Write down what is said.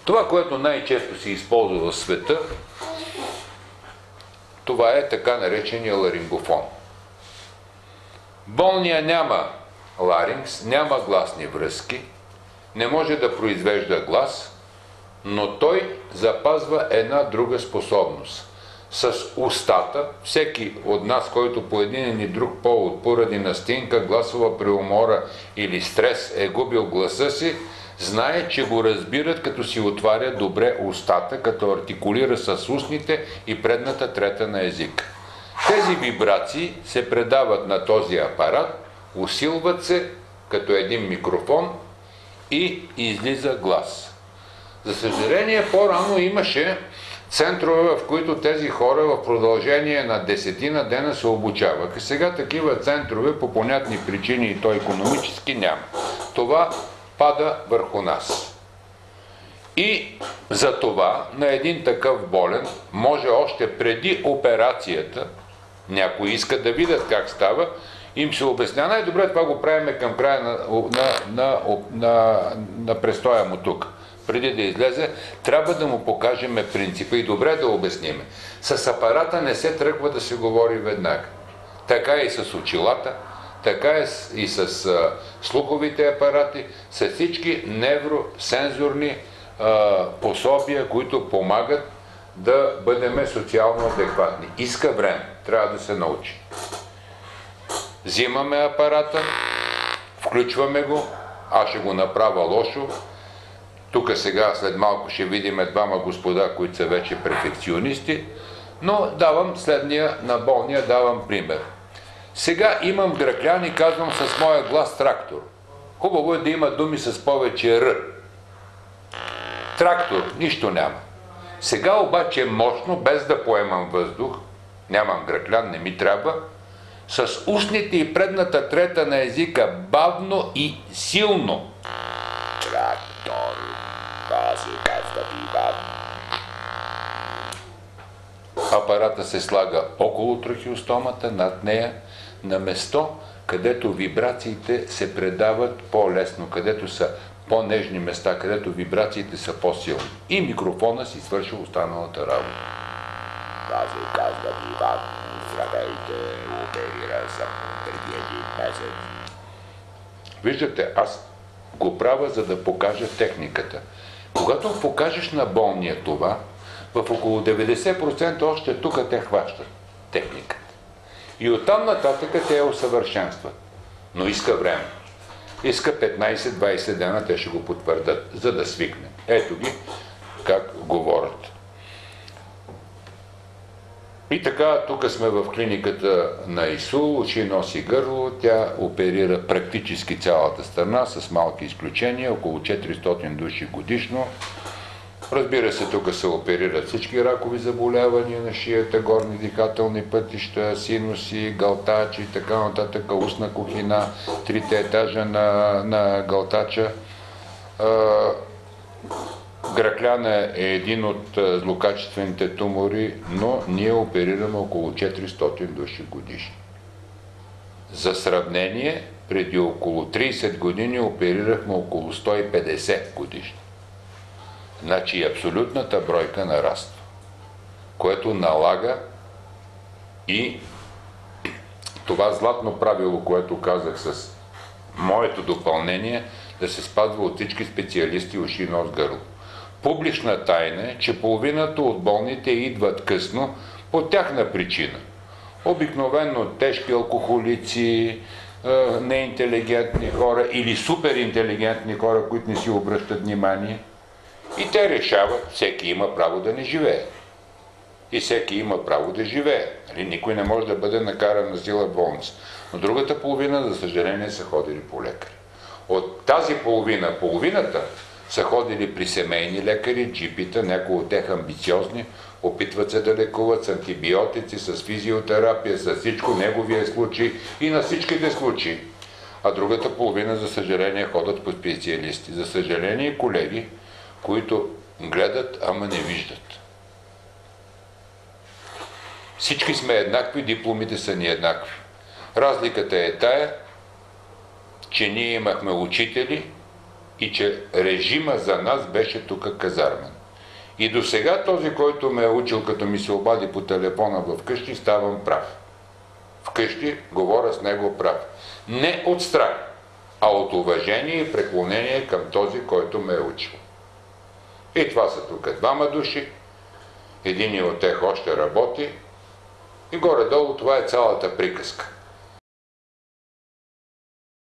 Това, което най-често се използва в света, това е така наречения ларингофон. Болния няма ларингс, няма гласни връзки, не може да произвежда глас, но той запазва една друга способност. С устата, всеки от нас, който по един или друг повод, поради настинка, гласова преумора или стрес е губил гласа си, знае, че го разбират, като си отваря добре устата, като артикулира с устните и предната трета на език. Тези вибрации се предават на този апарат, усилват се като един микрофон и излиза глас. За съжаление, по-рано имаше центрове, в които тези хора в продължение на десетина дена се обучаваха. Сега такива центрове по понятни причини, и то икономически, няма. Това пада върху нас. И за това на един такъв болен може още преди операцията, някои искат да видят как става, им се обясня, най-добре това го правим към края на престоя му тук. Преди да излезе, трябва да му покажем принципа и добре да обясниме. С апарата не се тръгва да се говори веднага. Така и с очилата, така и с слуховите апарати, с всички невросензорни пособия, които помагат да бъдем социално адекватни. Иска време, трябва да се научи. Взимаме апарата, включваме го, аз ще го направя лошо. Тук сега след малко ще видим двама господа, които са вече перфекционисти, но давам следния, на болния давам пример. Сега имам гръклян и казвам с моя глас трактор. Хубаво е да има думи с повече Р. Трактор, нищо няма. Сега обаче мощно, без да поемам въздух, нямам гръклян, не ми трябва, с устните и предната трета на езика бавно и силно. Трактор, апарата се слага около трахеостомата, над нея, на место, където вибрациите се предават по-лесно, където са по-нежни места, където вибрациите са по-силни. И микрофона си свърши останалата работа. Тази казва Иван, здравейте, оперира съм преди един месец. Виждате, аз го правя, за да покажа техниката. Когато покажеш на болния това, в около 90% още тук те хващат техниката. И оттам нататък те я усъвършенстват. Но иска време. Иска 15-20 дена, те ще го потвърдат, за да свикне. Ето ги как говорят. И така, тук сме в клиниката на ИСУЛ, уши, нос и гърло. Тя оперира практически цялата страна, с малки изключения, около 400 души годишно. Разбира се, тук се оперират всички ракови заболявания на шията, горни дихателни пътища, синуси, гълтачи и така нататък, устна кухина, трите етажа на гълтача. Гръклян е един от злокачествените тумори, но ние оперираме около 400 души годишно. За сравнение, преди около 30 години оперирахме около 150 годишно. Значи абсолютната бройка нараства, което налага и това златно правило, което казах с моето допълнение, да се спазва от всички специалисти уши, нос, гърло. Публична тайна е, че половината от болните идват късно по тяхна причина. Обикновено тежки алкохолици, неинтелигентни хора или суперинтелигентни хора, които не си обръщат внимание. И те решават, всеки има право да не живее. И всеки има право да живее. Никой не може да бъде накаран на сила в болница. Но другата половина, за съжаление, са ходили по лекари. От тази половината са ходили при семейни лекари, джипита, някои от тях амбициозни, опитват се да лекуват с антибиотици, с физиотерапия, с всичко, неговия случай и на всичките случаи. А другата половина, за съжаление, ходят по специалисти. За съжаление, колеги, които гледат, ама не виждат. Всички сме еднакви, дипломите са ни еднакви. Разликата е тая, че ние имахме учители, и че режима за нас беше тук казармен. И до сега този, който ме е учил, като ми се обади по телефона вкъщи, ставам прав. Вкъщи говоря с него прав. Не от страх, а от уважение и преклонение към този, който ме е учил. И това са тук двама души, един от тях още работи и горе-долу това е цялата приказка.